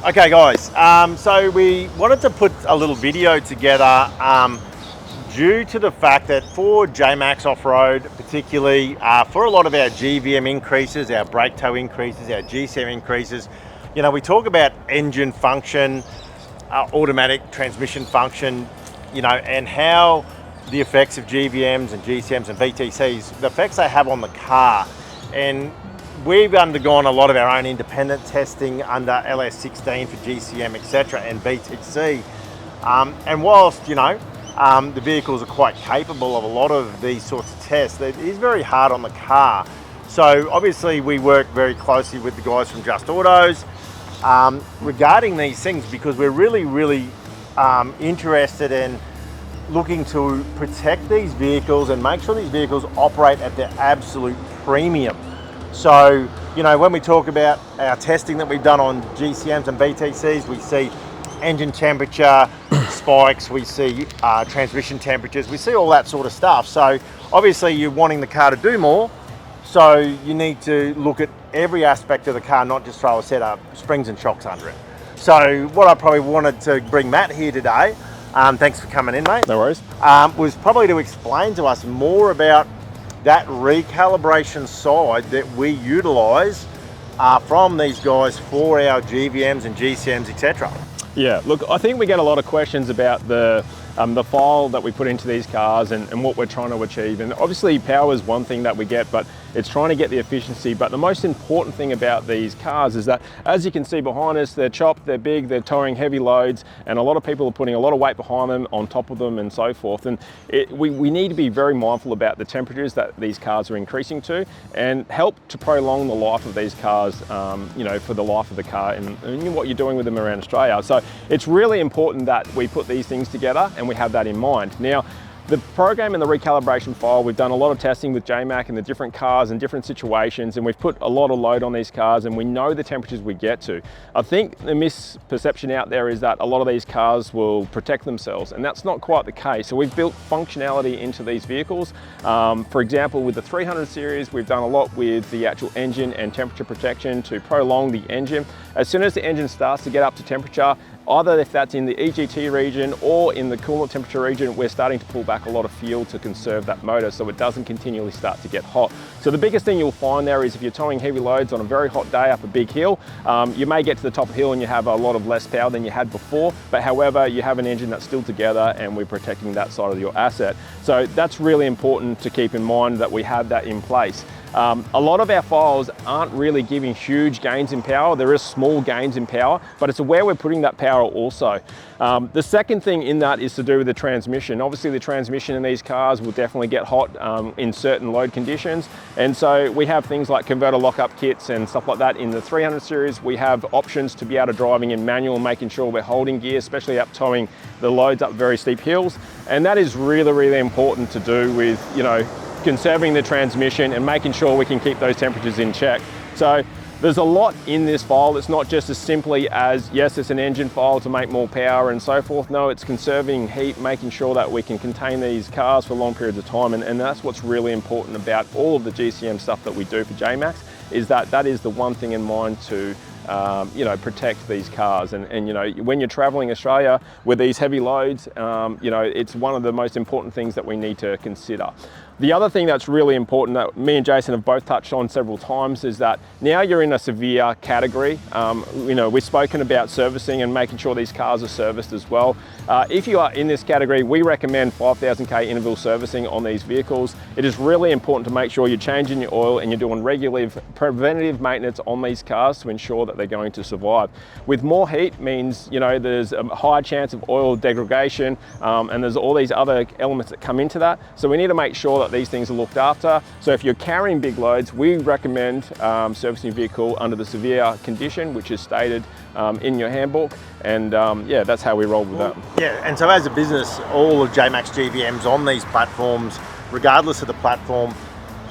Okay guys, so we wanted to put a little video together due to the fact that for JMACX Off-Road, particularly for a lot of our GVM increases, our brake toe increases, our GCM increases, you know, we talk about engine function, automatic transmission function, you know, and how the effects of GVMs and GCMs and VTCs, the effects they have on the car. And we've undergone a lot of our own independent testing under LS16 for GCM, etc., and VTC. And whilst, you know, the vehicles are quite capable of a lot of these sorts of tests, it is very hard on the car. So obviously we work very closely with the guys from Just Autos regarding these things, because we're really interested in looking to protect these vehicles and make sure these vehicles operate at their absolute premium. So, you know, when we talk about our testing that we've done on GCMs and VTCs, we see engine temperature spikes, we see transmission temperatures, we see all that sort of stuff. So obviously you're wanting the car to do more, so you need to look at every aspect of the car, not just throw a set of springs and shocks under it. So what I probably wanted to bring Matt here today, thanks for coming in, mate. No worries. Was probably to explain to us more about that recalibration side that we utilize from these guys for our GVMs and GCMs, etc. Yeah, look, I think we get a lot of questions about the file that we put into these cars and what we're trying to achieve. And obviously power is one thing that we get, but it's trying to get the efficiency. But the most important thing about these cars is that, as you can see behind us, they're chopped, they're big, they're towing heavy loads, and a lot of people are putting a lot of weight behind them, on top of them, and so forth. And we need to be very mindful about the temperatures that these cars are increasing to, and help to prolong the life of these cars, you know, for the life of the car and what you're doing with them around Australia. So it's really important that we put these things together and we have that in mind. Now, the program and the recalibration file, we've done a lot of testing with JMAC and the different cars and different situations, and we've put a lot of load on these cars, and we know the temperatures we get to. I think the misperception out there is that a lot of these cars will protect themselves, and that's not quite the case. So we've built functionality into these vehicles. For example, with the 300 series, we've done a lot with the actual engine and temperature protection to prolong the engine. As soon as the engine starts to get up to temperature, either if that's in the EGT region or in the coolant temperature region, we're starting to pull back a lot of fuel to conserve that motor so it doesn't continually start to get hot. So the biggest thing you'll find there is if you're towing heavy loads on a very hot day up a big hill, you may get to the top of the hill and you have a lot of less power than you had before, but however, you have an engine that's still together and we're protecting that side of your asset. So that's really important to keep in mind, that we have that in place. A lot of our files aren't really giving huge gains in power. There is small gains in power, but it's where we're putting that power also. The second thing in that is to do with the transmission. Obviously the transmission in these cars will definitely get hot in certain load conditions. And so we have things like converter lockup kits and stuff like that. In the 300 series, we have options to be able to driving in manual, making sure we're holding gear, especially up towing the loads up very steep hills. And that is really important to do with, you know, conserving the transmission and making sure we can keep those temperatures in check. So there's a lot in this file. It's not just as simply as, yes, it's an engine file to make more power and so forth. No, it's conserving heat, making sure that we can contain these cars for long periods of time. And that's what's really important about all of the GCM stuff that we do for JMACX, is that that is the one thing in mind to you know, protect these cars. And you know, when you're traveling Australia with these heavy loads, you know, it's one of the most important things that we need to consider. The other thing that's really important that me and Jason have both touched on several times is that now you're in a severe category. You know, we've spoken about servicing and making sure these cars are serviced as well. If you are in this category, we recommend 5,000k interval servicing on these vehicles. It is really important to make sure you're changing your oil and you're doing regular preventative maintenance on these cars to ensure that they're going to survive. With more heat means, you know, there's a higher chance of oil degradation, and there's all these other elements that come into that. So we need to make sure that these things are looked after. So if you're carrying big loads, we recommend servicing your vehicle under the severe condition, which is stated in your handbook. And yeah, that's how we roll with that. Yeah, and so as a business, all of JMACX GVMs on these platforms, regardless of the platform,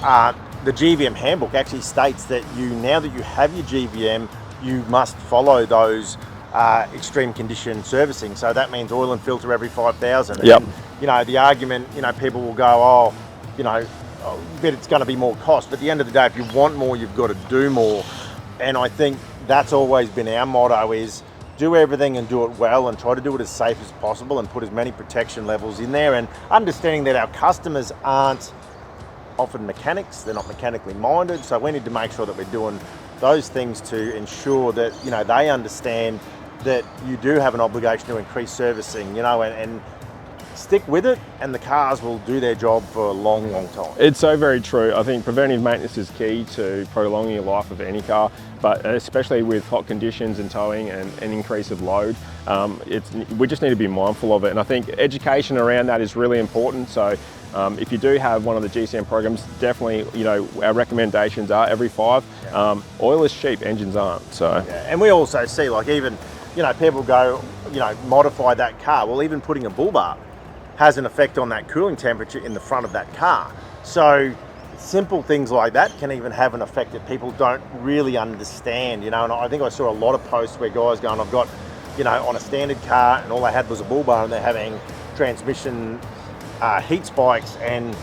the GVM handbook actually states that now that you have your GVM, you must follow those extreme condition servicing. So that means oil and filter every 5,000. Yep. And, you know, the argument, you know, people will go, oh, you know, but it's going to be more cost. But at the end of the day, if you want more, you've got to do more. And I think that's always been our motto, is do everything and do it well and try to do it as safe as possible and put as many protection levels in there, and understanding that our customers aren't often mechanics, they're not mechanically minded, so we need to make sure that we're doing those things to ensure that, you know, they understand that you do have an obligation to increase servicing, you know, and stick with it, and the cars will do their job for a long, long time. It's so very true. I think preventive maintenance is key to prolonging the life of any car, but especially with hot conditions and towing and an increase of load, we just need to be mindful of it. And I think education around that is really important. So if you do have one of the GCM programs, definitely, you know, our recommendations are every 5. Oil is cheap, engines aren't. So yeah. And we also see, like, even, you know, people go, you know, modify that car. Well, even putting a bull bar has an effect on that cooling temperature in the front of that car. So simple things like that can even have an effect that people don't really understand, you know. And I think I saw a lot of posts where guys going, I've got, you know, on a standard car and all they had was a bull bar and they're having transmission heat spikes, and,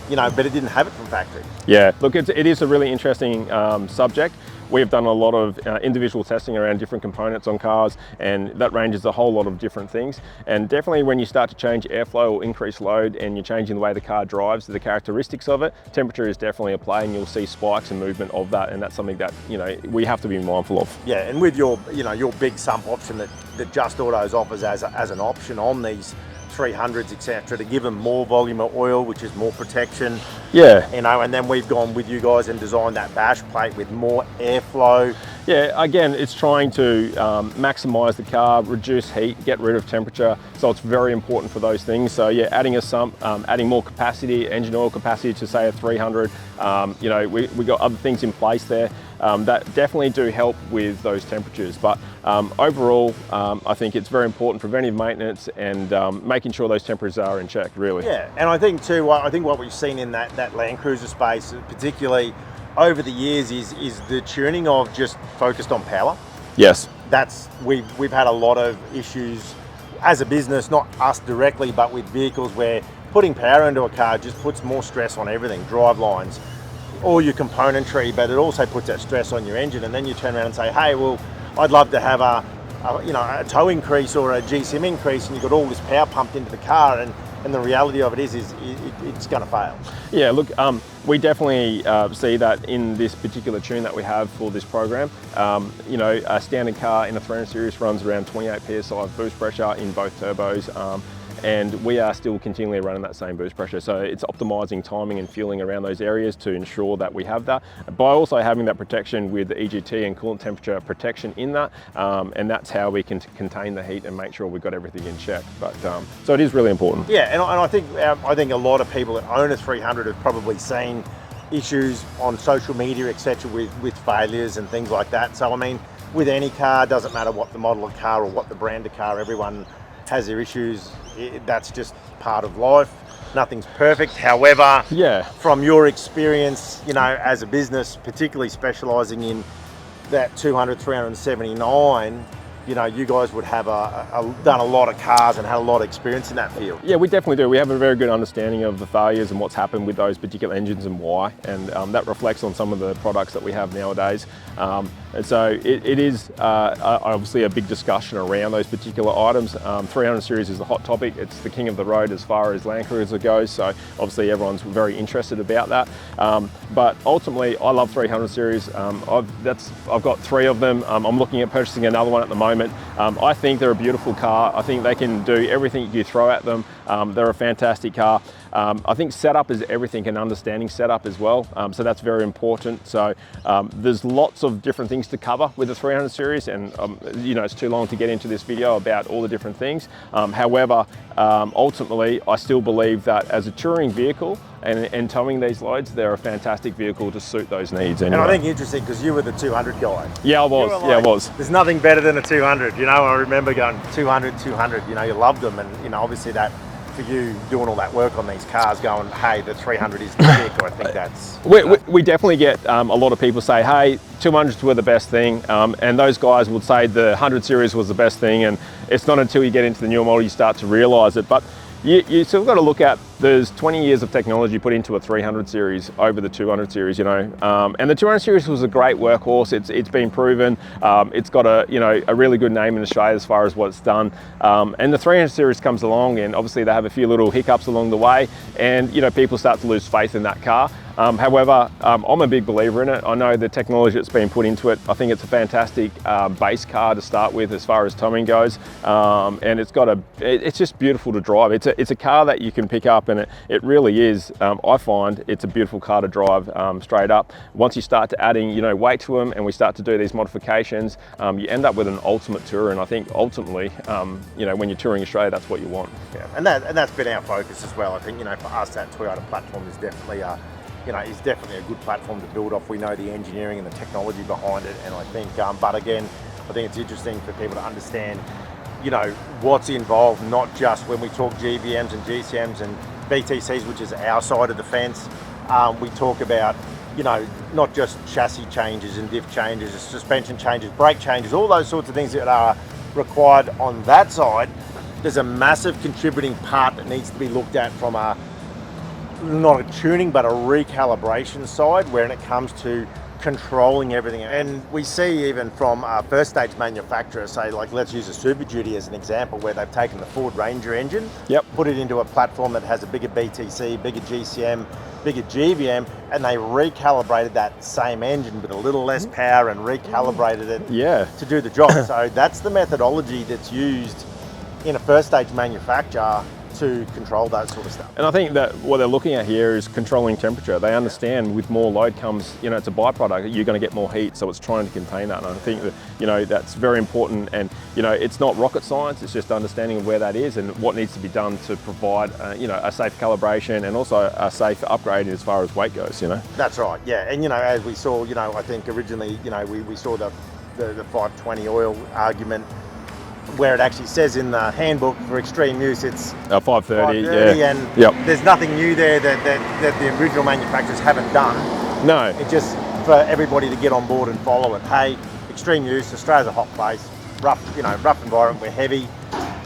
you know, but it didn't have it from factory. Yeah, look, it is a really interesting subject. We've done a lot of individual testing around different components on cars, and that ranges a whole lot of different things. And definitely when you start to change airflow or increase load and you're changing the way the car drives, the characteristics of it, temperature is definitely a play, and you'll see spikes and movement of that, and that's something that, you know, we have to be mindful of. Yeah, and with your, you know, your big sump option that Just Autos offers as an option on these 300s, etc., to give them more volume of oil, which is more protection. Yeah. You know, and then we've gone with you guys and designed that bash plate with more airflow. Yeah, again, it's trying to maximize the car, reduce heat, get rid of temperature. So it's very important for those things. So yeah, adding a sump, adding more capacity, engine oil capacity to say a 300. You know, we got other things in place there that definitely do help with those temperatures. But overall, I think it's very important preventive maintenance and making sure those temperatures are in check, really. Yeah, and I think too, I think what we've seen in that Land Cruiser space, particularly over the years, is the tuning of just focused on power. Yes. We've had a lot of issues as a business, not us directly, but with vehicles where putting power into a car just puts more stress on everything, drive lines, all your componentry, but it also puts that stress on your engine. And then you turn around and say, hey, well, I'd love to have a tow increase or a GCM increase, and you've got all this power pumped into the car, and the reality of it is it's going to fail. Yeah, look, we definitely see that in this particular tune that we have for this program. You know, a standard car in a 300 series runs around 28 psi of boost pressure in both turbos. And we are still continually running that same boost pressure. So it's optimizing timing and fueling around those areas to ensure that we have that, by also having that protection with the EGT and coolant temperature protection in that. And that's how we can contain the heat and make sure we've got everything in check. But so it is really important. Yeah, and I think a lot of people that own a 300 have probably seen issues on social media, etc., with failures and things like that. So I mean, with any car, doesn't matter what the model of car or what the brand of car, everyone has their issues. That's just part of life. Nothing's perfect. However, yeah, from your experience, you know, as a business, particularly specializing in that 200, 379, you know, you guys would have done a lot of cars and had a lot of experience in that field. Yeah, we definitely do. We have a very good understanding of the failures and what's happened with those particular engines and why, and that reflects on some of the products that we have nowadays. And so it is obviously a big discussion around those particular items. 300 series is the hot topic. It's the king of the road as far as Land Cruiser goes, so obviously everyone's very interested about that. But ultimately, I love 300 series. I've got 3 of them. I'm looking at purchasing another one at the moment. I think they're a beautiful car. I think they can do everything you throw at them. They're a fantastic car. I think setup is everything, and understanding setup as well. So that's very important. So there's lots of different things to cover with the 300 series, and you know, it's too long to get into this video about all the different things. However, ultimately, I still believe that as a touring vehicle and towing these loads, they're a fantastic vehicle to suit those needs. Anyway. And I think interesting because you were the 200 guy. Yeah, I was. Like, yeah, I was. There's nothing better than a 200. You know, I remember going 200. You know, you loved them, and you know, obviously that. For you doing all that work on these cars, going, hey, the 300 is the pick. I think that's... We definitely get a lot of people say, hey, 200s were the best thing, and those guys would say the 100 series was the best thing, and it's not until you get into the newer model you start to realise it. But you still got to look at there's 20 years of technology put into a 300 series over the 200 series, you know, and the 200 series was a great workhorse. It's been proven. It's got a really good name in Australia as far as what it's done. And the 300 series comes along, and obviously they have a few little hiccups along the way, and you know, people start to lose faith in that car. However, I'm a big believer in it. I know the technology that's been put into it. I think it's a fantastic base car to start with as far as towing goes, and it's just beautiful to drive. It's a car that you can pick up, and it really is. I find it's a beautiful car to drive straight up. Once you start to adding, you know, weight to them, and we start to do these modifications, you end up with an ultimate tourer. And I think ultimately, you know, when you're touring Australia, that's what you want. Yeah, and that's been our focus as well. I think, you know, for us, that Toyota platform is definitely is definitely a good platform to build off. We know the engineering and the technology behind it, and I think, but again, I think it's interesting for people to understand, you know, what's involved, not just when we talk GVMs and GCMs and BTCs, which is our side of the fence. We talk about, you know, not just chassis changes and diff changes, suspension changes, brake changes, all those sorts of things that are required on that side. There's a massive contributing part that needs to be looked at from not a tuning, but a recalibration side, when it comes to controlling everything. And we see even from first stage manufacturers, say, like, let's use a Super Duty as an example, where they've taken the Ford Ranger engine, put it into a platform that has a bigger BTC, bigger GCM, bigger GVM, and they recalibrated that same engine with a little less power and recalibrated it to do the job. So that's the methodology that's used in a first stage manufacturer to control that sort of stuff. And I think that what they're looking at here is controlling temperature. They understand with more load comes, you know, it's a byproduct, you're going to get more heat, so it's trying to contain that. And I think that, you know, that's very important, and, you know, it's not rocket science, it's just understanding of where that is and what needs to be done to provide, you know, a safe calibration and also a safe upgrade as far as weight goes, you know. That's right, yeah. And, you know, as we saw, you know, I think originally, you know, we saw the 520 oil argument, where it actually says in the handbook for extreme use it's 530, and there's nothing new there that the original manufacturers haven't done. No. It's just for everybody to get on board and follow it. Hey, extreme use, Australia's a hot place, rough environment, we're heavy,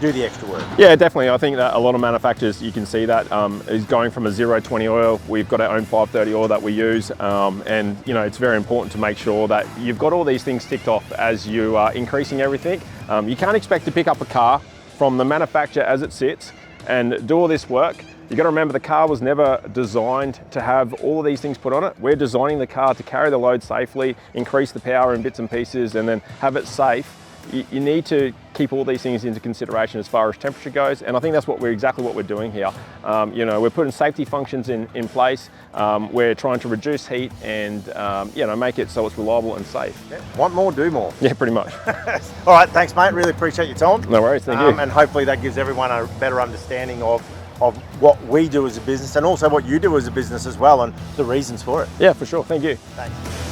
do the extra work. Yeah, definitely. I think that a lot of manufacturers, you can see that, is going from a 020 oil. We've got our own 530 oil that we use, and, you know, it's very important to make sure that you've got all these things ticked off as you are increasing everything. You can't expect to pick up a car from the manufacturer as it sits and do all this work. You got to remember, the car was never designed to have all of these things put on it. We're designing the car to carry the load safely, increase the power in bits and pieces, and then have it safe. You need to keep all these things into consideration as far as temperature goes, and I think that's exactly what we're doing here. You know, we're putting safety functions in place. We're trying to reduce heat and you know, make it so it's reliable and safe. Yeah. Want more, do more. Yeah, pretty much. All right, thanks, mate. Really appreciate your time. No worries, thank you. And hopefully that gives everyone a better understanding of what we do as a business, and also what you do as a business as well, and the reasons for it. Yeah, for sure. Thank you. Thanks.